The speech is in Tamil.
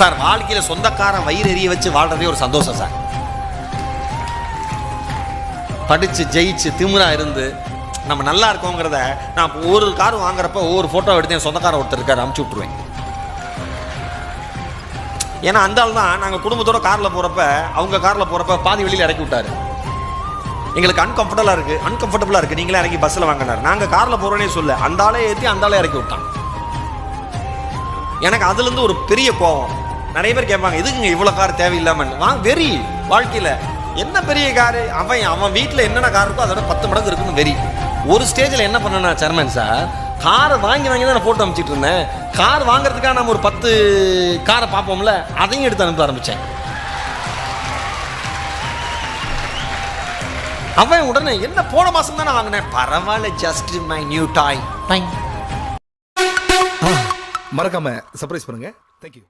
சார் வாழ்க்கையில் சொந்தக்காரன் வயிறு எறிய வச்சு வாழ்றதே ஒரு சந்தோஷம் சார். படித்து ஜெயிச்சு திமிரா இருந்து நம்ம நல்லா இருக்கோங்கிறத நான் ஒவ்வொரு கார் வாங்குறப்ப ஒவ்வொரு ஃபோட்டோ எடுத்து என் சொந்தக்காரன் ஒருத்தர் இருக்காரு அமுச்சு விட்ருவேன். ஏன்னா அந்த ஆள் தான் நாங்கள் குடும்பத்தோட காரில் போகிறப்ப அவங்க காரில் போகிறப்ப பாதி வெளியில் இறக்கி விட்டாரு. எங்களுக்கு அன்கம்ஃபர்டபுளாக இருக்குது நீங்களே இறங்கி பஸ்ஸில் வாங்கினார். நாங்கள் காரில் போகிறோன்னே சொல்ல அந்த ஆளே ஏற்றி அந்த ஆளே இறக்கி விட்டான். எனக்கு அதுலேருந்து ஒரு பெரிய கோபம். நிறைய பேர் கேட்பாங்க எதுக்குங்க இவ்வளோ கார் தேவையில்லாமல் வெறி. வாழ்க்கையில் என்ன பெரிய காரு, அவன் வீட்டில் என்னென்ன கார் இருக்கோ அதோட 10 மடங்கு இருக்குன்னு வெறி. ஒரு ஸ்டேஜில் என்ன பண்ணேன்னா சேர்மன் சார், காரை வாங்கி தான் நான் ஃபோட்டோ அனுப்பிச்சிட்டு இருந்தேன். கார் வாங்குறதுக்காக நம்ம ஒரு 10 காரை பார்ப்போம்ல, அதையும் எடுத்து அனுப்ப ஆரம்பித்தேன். அவன் உடனே என்ன போன மாதம் தான் நான் வாங்கினேன், பரவாயில்ல ஜஸ்ட் மை நியூ டாய். மறக்காம சர்ப்ரைஸ் பண்ணுங்க. தேங்க்யூ.